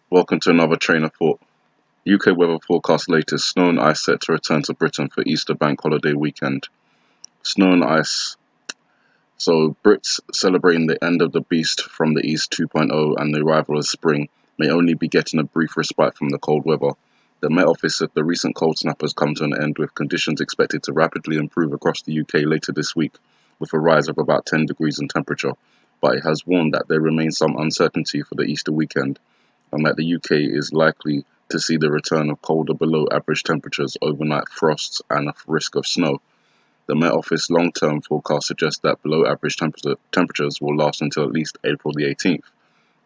Welcome to another train of thought. UK weather forecast latest: snow and ice set to return to Britain for Easter bank holiday weekend. Snow and ice. So Brits celebrating the end of the beast from the east 2.0 and the arrival of spring may only be getting a brief respite from the cold weather. The Met Office said the recent cold snap has come to an end, with conditions expected to rapidly improve across the UK later this week, with a rise of about 10 degrees in temperature. But it has warned that there remains some uncertainty for the Easter weekend, and that the UK is likely to see the return of colder below average temperatures, overnight frosts, and a risk of snow. The Met Office long-term forecast suggests that below average temperatures will last until at least April the 18th.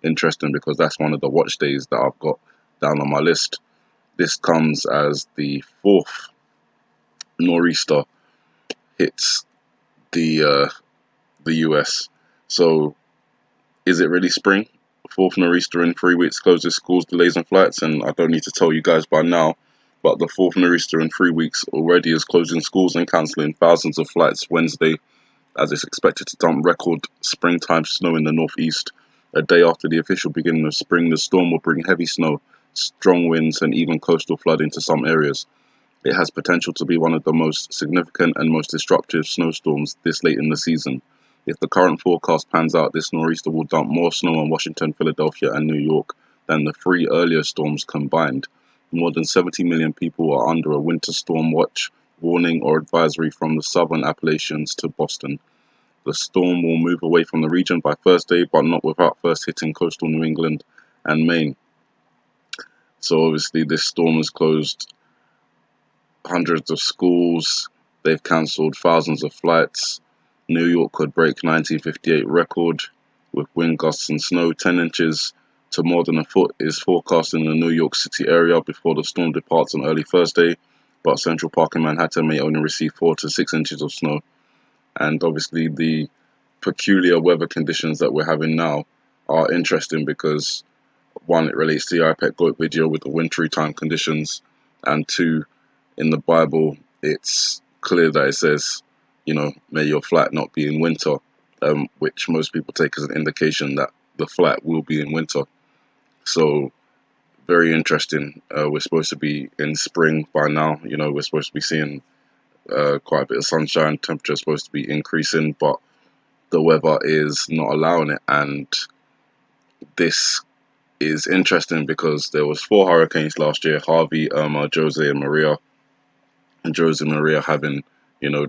Interesting, because that's one of the watch days that I've got down on my list. This comes as the fourth nor'easter hits the US. So is it really spring? Fourth nor'easter in 3 weeks closes schools, delays and flights, and I don't need to tell you guys by now, but the fourth nor'easter in 3 weeks already is closing schools and cancelling thousands of flights Wednesday, as it's expected to dump record springtime snow in the northeast. A day after the official beginning of spring, the storm will bring heavy snow, strong winds, and even coastal flooding to some areas. It has potential to be one of the most significant and most disruptive snowstorms this late in the season. If the current forecast pans out, this nor'easter will dump more snow on Washington, Philadelphia, and New York than the three earlier storms combined. More than 70 million people are under a winter storm watch, warning, or advisory from the southern Appalachians to Boston. The storm will move away from the region by Thursday, but not without first hitting coastal New England and Maine. So obviously this storm has closed hundreds of schools. They've cancelled thousands of flights. New York could break 1958 record with wind gusts and snow. 10 inches to more than a foot is forecast in the New York City area before the storm departs on early Thursday, but Central Park in Manhattan may only receive 4 to 6 inches of snow. And obviously the peculiar weather conditions that we're having now are interesting because, one, it relates to the iPad Goat video with the wintry time conditions, and two, in the Bible, it's clear that it says, may your flight not be in winter, which most people take as an indication that the flight will be in winter. So, very interesting. We're supposed to be in spring by now. We're supposed to be seeing quite a bit of sunshine. Temperature is supposed to be increasing, but the weather is not allowing it. And this is interesting because there was 4 hurricanes last year: Harvey, Irma, Jose, and Maria. And Jose and Maria having,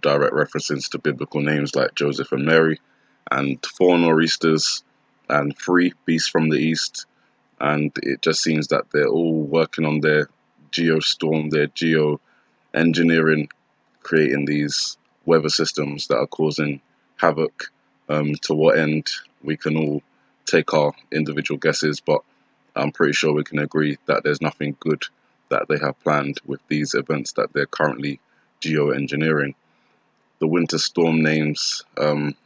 direct references to biblical names like Joseph and Mary, and 4 nor'easters and 3 beasts from the east. And it just seems that they're all working on their geostorm, their geo-engineering, creating these weather systems that are causing havoc. To what end, we can all take our individual guesses, but I'm pretty sure we can agree that there's nothing good that they have planned with these events that they're currently geoengineering. The winter storm names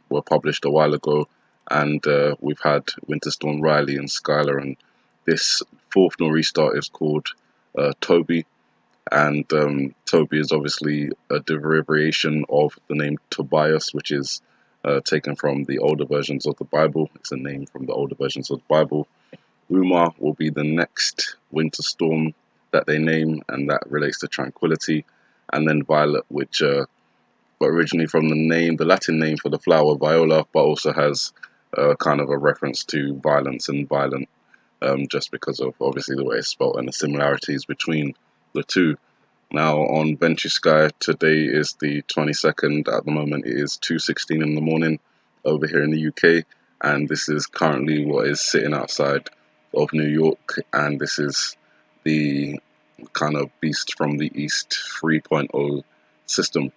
were published a while ago, and we've had Winter Storm Riley and Skylar, and this fourth nor'easter is called Toby, and Toby is obviously a derivation of the name Tobias, which is taken from the older versions of the Bible. It's a name from the older versions of the Bible. Umar will be the next winter storm that they name, and that relates to tranquility. And then Violet, which originally from the Latin name for the flower viola, but also has kind of a reference to violence and violent, just because of obviously the way it's spelled and the similarities between the two. Now on Benchy Sky, today is the 22nd. At the moment it is 2:16 in the morning over here in the UK, and this is currently what is sitting outside of New York, and this is the kind of beast from the east 3.0 system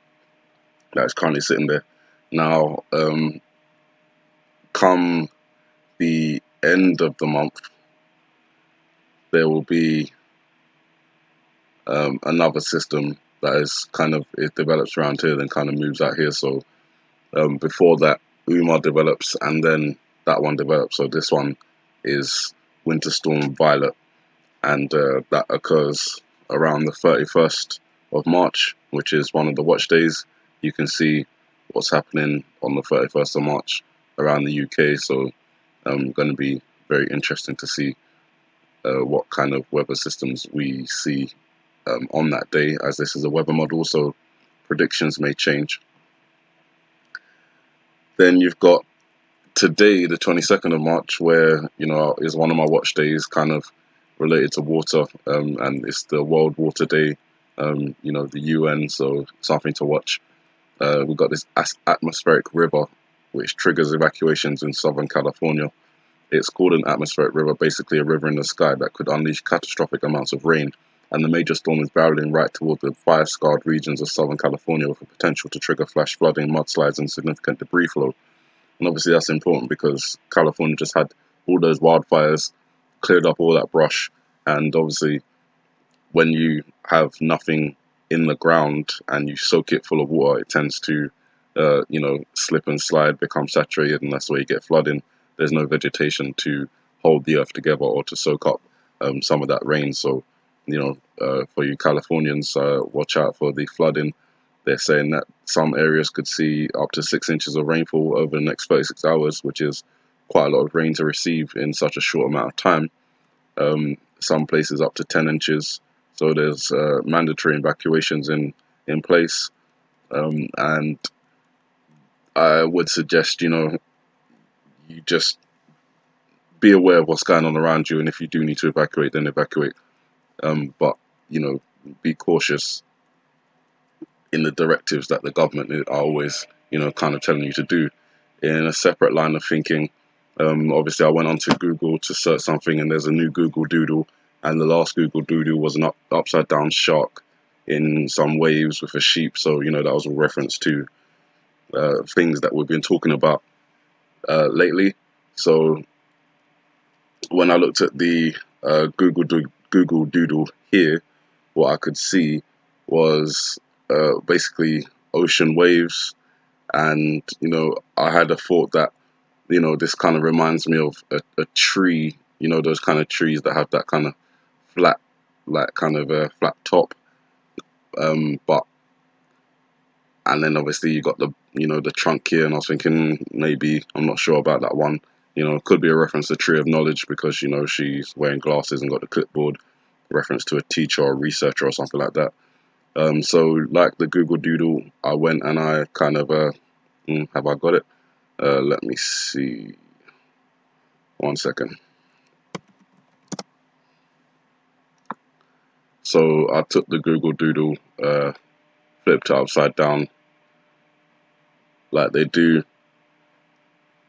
that is currently sitting there. Now, come the end of the month, there will be another system that is it develops around here, then kind of moves out here. So before that, Umar develops, and then that one develops. So this one is Winter Storm Violet, and that occurs around the 31st of March, which is one of the watch days. You can see what's happening on the 31st of March around the UK. So going to be very interesting to see what kind of weather systems we see on that day, as this is a weather model, so predictions may change. Then you've got today, the 22nd of March, where, you know, is one of my watch days, kind of related to water, and it's the World Water Day, you know, the UN, so something to watch. We've got this atmospheric river, which triggers evacuations in Southern California. It's called an atmospheric river, basically a river in the sky that could unleash catastrophic amounts of rain, and the major storm is barreling right toward the fire-scarred regions of Southern California, with the potential to trigger flash flooding, mudslides, and significant debris flow. And obviously that's important because California just had all those wildfires, cleared up all that brush, and obviously when you have nothing in the ground and you soak it full of water, it tends to, you know, slip and slide, become saturated, and that's where you get flooding. There's no vegetation to hold the earth together or to soak up some of that rain. So, you know, for you Californians, watch out for the flooding. They're saying that some areas could see up to 6 inches of rainfall over the next 36 hours, which is quite a lot of rain to receive in such a short amount of time. Some places up to 10 inches. So there's mandatory evacuations in place. And I would suggest, you know, you just be aware of what's going on around you. And if you do need to evacuate, then evacuate. But, you know, be cautious in the directives that the government are always, you know, kind of telling you to do. In a separate line of thinking, obviously I went onto Google to search something, and there's a new Google Doodle, and the last Google Doodle was an upside down shark in some waves with a sheep. So, you know, that was a reference to things that we've been talking about lately. So when I looked at the Google Doodle here, what I could see was basically ocean waves. And, you know, I had a thought that, you know, this kind of reminds me of a tree, you know, those kind of trees that have that kind of flat, like kind of a flat top. But, and then obviously you got the, you know, the trunk here, and I was thinking maybe, I'm not sure about that one. You know, it could be a reference to Tree of Knowledge because, you know, she's wearing glasses and got the clipboard, reference to a teacher or researcher or something like that. So like the Google Doodle, I went and I kind of, have I got it? Let me see. 1 second. So I took the Google Doodle, flipped it upside down like they do,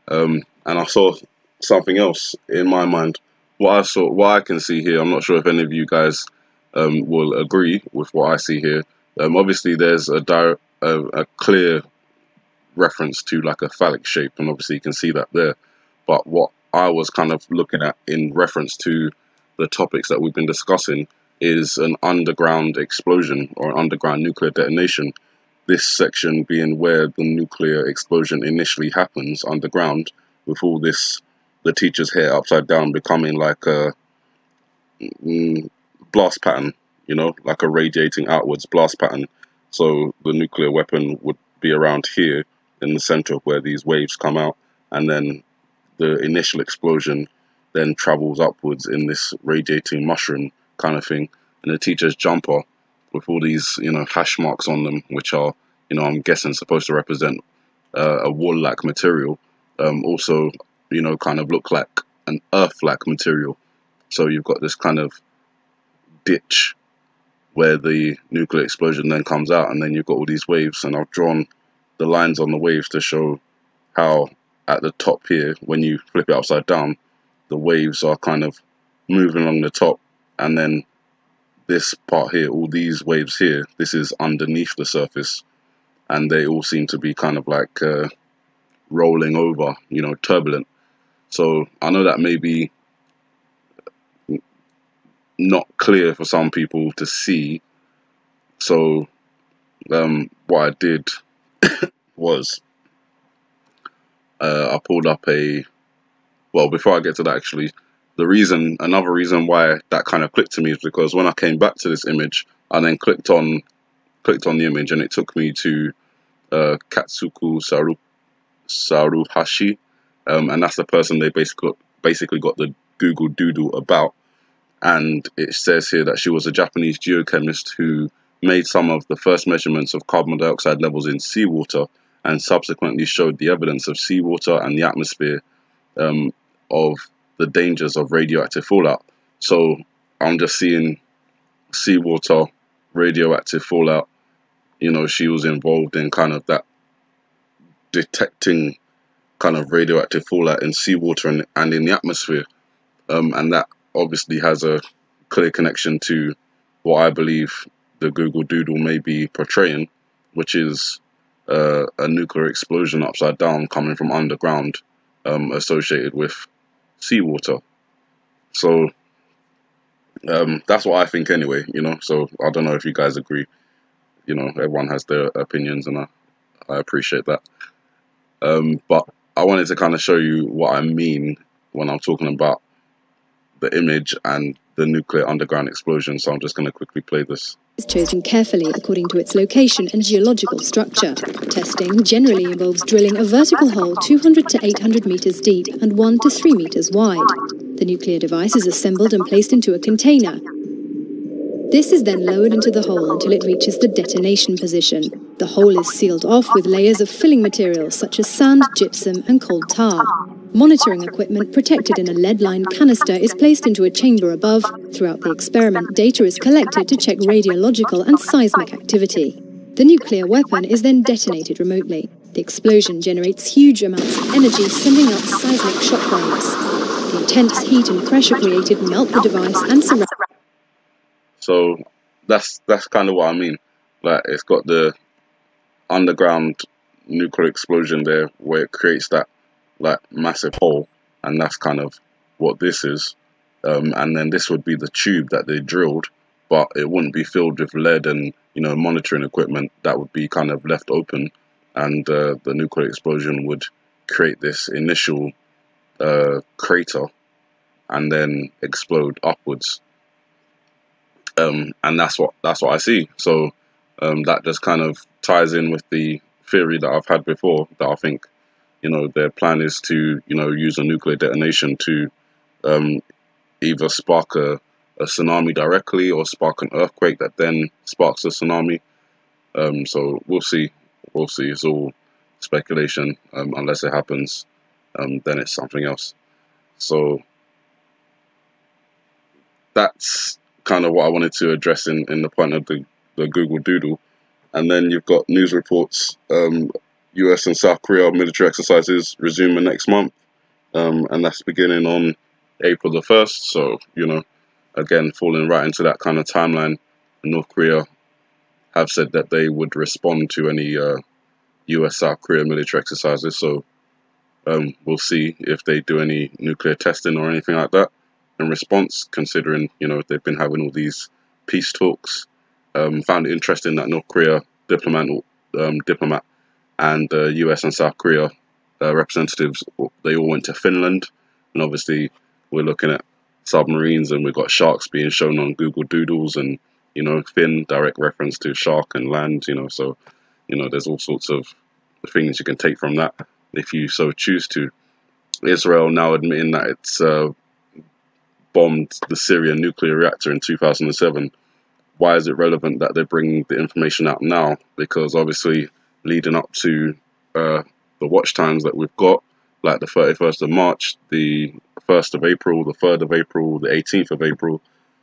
and I saw something else in my mind. What I can see here, I'm not sure if any of you guys will agree with what I see here. Obviously, there's a clear reference to like a phallic shape, and obviously you can see that there. But what I was kind of looking at in reference to the topics that we've been discussing is an underground explosion or an underground nuclear detonation. This section being where the nuclear explosion initially happens underground, with all this, the teacher's hair upside down, becoming like a blast pattern, you know, like a radiating outwards blast pattern. So the nuclear weapon would be around here in the center of where these waves come out, and then the initial explosion then travels upwards in this radiating mushroom kind of thing. And the teacher's jumper with all these, you know, hash marks on them, which are, you know, I'm guessing supposed to represent a wool-like material, also, you know, kind of look like an earth-like material. So you've got this kind of ditch where the nuclear explosion then comes out, and then you've got all these waves, and I've drawn the lines on the waves to show how at the top here, when you flip it upside down, the waves are kind of moving along the top, and then this part here, all these waves here, this is underneath the surface, and they all seem to be kind of like rolling over, you know, turbulent. So I know that may be not clear for some people to see. So what I did was I pulled up well, before I get to that, actually, another reason why that kind of clicked to me is because when I came back to this image, I then clicked on the image, and it took me to Katsuku Saruhashi, and that's the person they basically got the Google Doodle about. and it says here that she was a Japanese geochemist who made some of the first measurements of carbon dioxide levels in seawater, and subsequently showed the evidence of seawater and the atmosphere of the dangers of radioactive fallout. So I'm just seeing seawater, radioactive fallout. You know, she was involved in kind of that, detecting kind of radioactive fallout in seawater and in the atmosphere. And that obviously has a clear connection to what I believe the Google Doodle may be portraying, which is a nuclear explosion upside down coming from underground, associated with seawater. So that's what I think anyway, you know. So I don't know if you guys agree. You know, everyone has their opinions, and I appreciate that. But I wanted to kind of show you what I mean when I'm talking about the image and the nuclear underground explosion. So I'm just going to quickly play this. Is chosen carefully according to its location and geological structure. Testing generally involves drilling a vertical hole 200 to 800 meters deep and 1 to 3 meters wide. The nuclear device is assembled and placed into a container. This is then lowered into the hole until it reaches the detonation position. The hole is sealed off with layers of filling materials such as sand, gypsum and coal tar. Monitoring equipment protected in a lead-lined canister is placed into a chamber above. Throughout the experiment, data is collected to check radiological and seismic activity. The nuclear weapon is then detonated remotely. The explosion generates huge amounts of energy, sending out seismic shockwaves. The intense heat and pressure created melt the device and surround. So that's kind of what I mean. Like, it's got the underground nuclear explosion there where it creates that like massive hole, and that's kind of what this is. And then this would be the tube that they drilled, but it wouldn't be filled with lead and, you know, monitoring equipment. That would be kind of left open, and the nuclear explosion would create this initial crater and then explode upwards. And that's what I see. So that just kind of ties in with the theory that I've had before, that I think, you know, their plan is to, you know, use a nuclear detonation to either spark a tsunami directly or spark an earthquake that then sparks a tsunami. So we'll see. We'll see. It's all speculation. Unless it happens, then it's something else. So that's kind of what I wanted to address in the point of the Google Doodle. And then you've got news reports. US and South Korea military exercises resuming next month, and that's beginning on April the 1st. So, you know, again, falling right into that kind of timeline. North Korea have said that they would respond to any US South Korea military exercises. So we'll see if they do any nuclear testing or anything like that in response, considering, you know, they've been having all these peace talks. Found it interesting that North Korea diplomat and US and South Korea representatives, they all went to Finland. And obviously we're looking at submarines, and we've got sharks being shown on Google Doodles, and, you know, Finn, direct reference to shark and land, you know. So, you know, there's all sorts of things you can take from that if you so choose to. Israel now admitting that it's bombed the Syrian nuclear reactor in 2007. Why is it relevant that they're bringing the information out now? Because obviously, leading up to the watch times that we've got, like the 31st of March, the 1st of April, the 3rd of April, the 18th of April,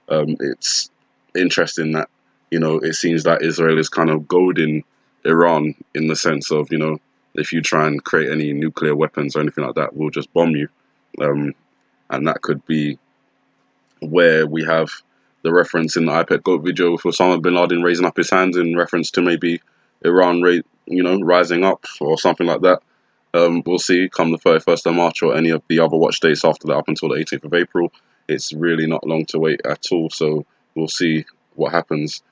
it's interesting that, you know, it seems that Israel is kind of goading Iran in the sense of, you know, if you try and create any nuclear weapons or anything like that, we'll just bomb you. And that could be where we have the reference in the iPad Goat video for Osama bin Laden raising up his hands in reference to maybe Iran, you know, rising up or something like that. We'll see come the 31st of March or any of the other watch dates after that up until the 18th of April. It's really not long to wait at all, so we'll see what happens.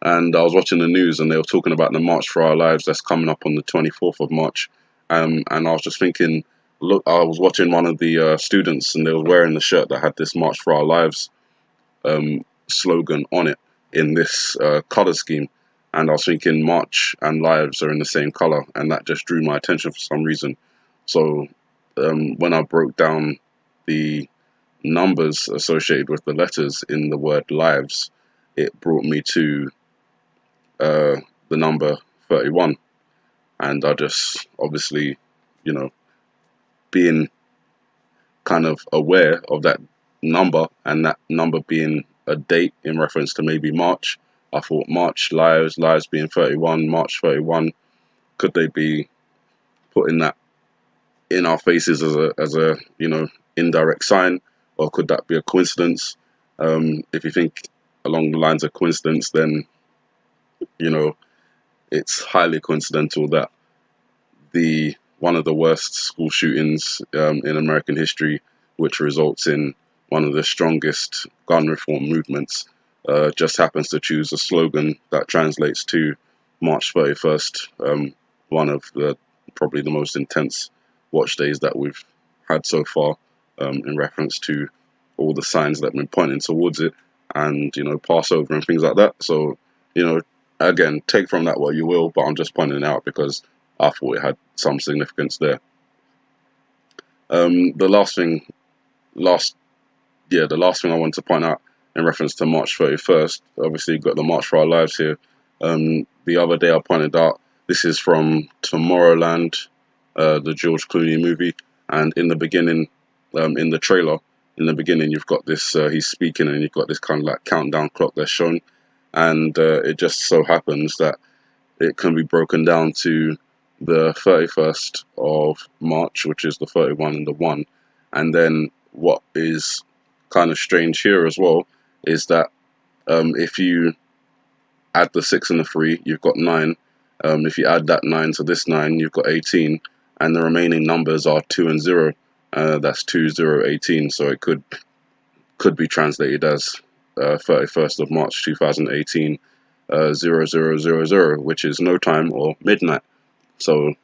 And I was watching the news, and they were talking about the March for Our Lives that's coming up on the 24th of March. And I was just thinking, look, I was watching one of the students, and they were wearing the shirt that had this March for Our Lives slogan on it in this color scheme. And I was thinking March and lives are in the same color, and that just drew my attention for some reason. So when I broke down the numbers associated with the letters in the word lives, it brought me to the number 31. And I just, obviously, you know, being kind of aware of that number, and that number being a date in reference to maybe March, I thought March, lives being 31, March 31, could they be putting that in our faces as a you know, indirect sign, or could that be a coincidence? If you think along the lines of coincidence, then, you know, it's highly coincidental that the one of the worst school shootings in American history, which results in one of the strongest gun reform movements, just happens to choose a slogan that translates to March 31st, one of the probably the most intense watch days that we've had so far, in reference to all the signs that have been pointing towards it, and, you know, Passover and things like that. So, you know, again, take from that what you will, but I'm just pointing it out because I thought it had some significance there. The last thing I want to point out in reference to March 31st, obviously you've got the March for Our Lives here. The other day I pointed out, this is from Tomorrowland, the George Clooney movie, and in the beginning, in the trailer, in the beginning you've got this, he's speaking, and you've got this kind of like countdown clock that's shown, and it just so happens that it can be broken down to the 31st of March, which is the 31 and the 1. And then what is kind of strange here as well is that if you add the 6 and the 3, you've got 9. If you add that 9 to this 9, you've got 18. And the remaining numbers are 2 and 0. That's 2, 0, 18. So it could be translated as 31st of March 2018, 0000, which is no time or midnight. So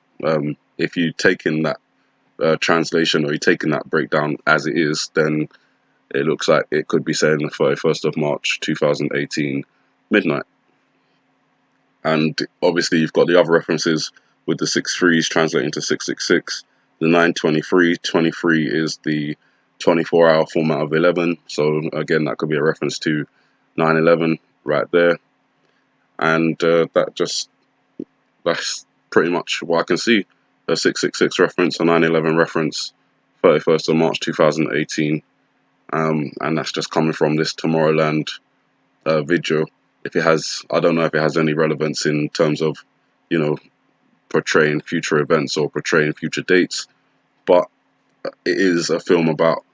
if you take in that translation, or you take in that breakdown as it is, then it looks like it could be saying the 31st of March 2018 midnight. And obviously you've got the other references with the 6-3s translating to 666. The 923, 23 is the 24-hour format of 11. So again, that could be a reference to 9/11 right there. And that's pretty much what I can see. A 666 reference, a 9/11 reference, 31st of March 2018. And that's just coming from this Tomorrowland video. If it has, I don't know if it has any relevance in terms of, you know, portraying future events or portraying future dates, but it is a film about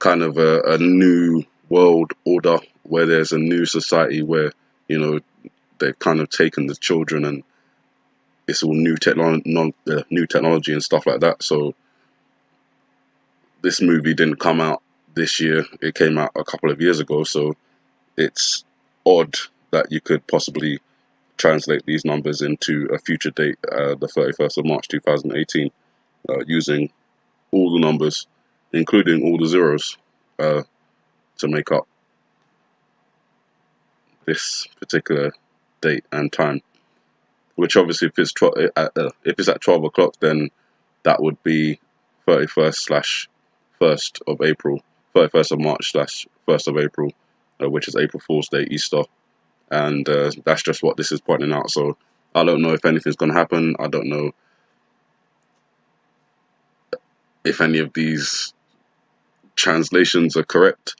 kind of a new world order, where there's a new society where, you know, they've kind of taken the children, and it's all new technology and stuff like that. So this movie didn't come out this year, it came out a couple of years ago, so it's odd that you could possibly translate these numbers into a future date, the 31st of March 2018, using all the numbers, including all the zeros, to make up this particular date and time. Which obviously, if it's at 12 o'clock, then that would be 31st/1st of April, 31st of March/1st of April, which is April Fool's Day, Easter. And that's just what this is pointing out. So I don't know if anything's going to happen. I don't know if any of these translations are correct.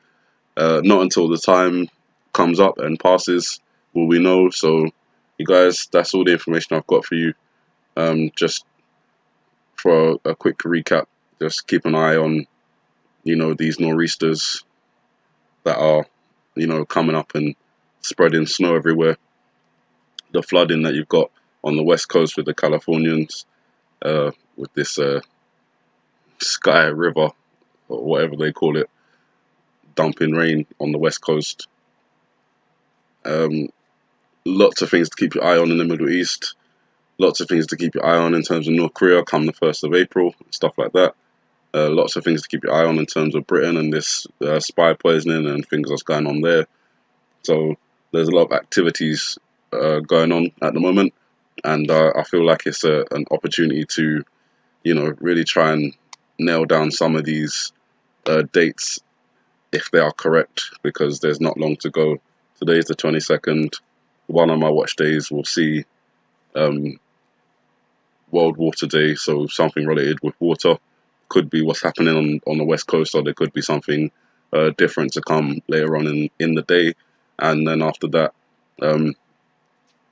Not until the time comes up and passes will we know. So you guys, that's all the information I've got for you. Just for a quick recap, just keep an eye on, you know, these nor'easters that are, you know, coming up and spreading snow everywhere. The flooding that you've got on the west coast with the Californians, with this Sky River, or whatever they call it, dumping rain on the west coast. Lots of things to keep your eye on in the Middle East. Lots of things to keep your eye on in terms of North Korea come the 1st of April, stuff like that. Lots of things to keep your eye on in terms of Britain and this spy poisoning and things that's going on there. So there's a lot of activities going on at the moment, and I feel like it's an opportunity to, you know, really try and nail down some of these dates if they are correct, because there's not long to go. Today's the 22nd. One of my watch days will see World Water Day, so something related with water. Could be what's happening on the West Coast, or there could be something different to come later on in the day. And then after that,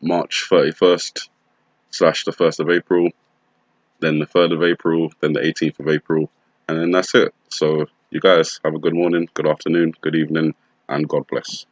March 31st / the 1st of April, then the 3rd of April, then the 18th of April, and then that's it. So you guys have a good morning, good afternoon, good evening, and God bless.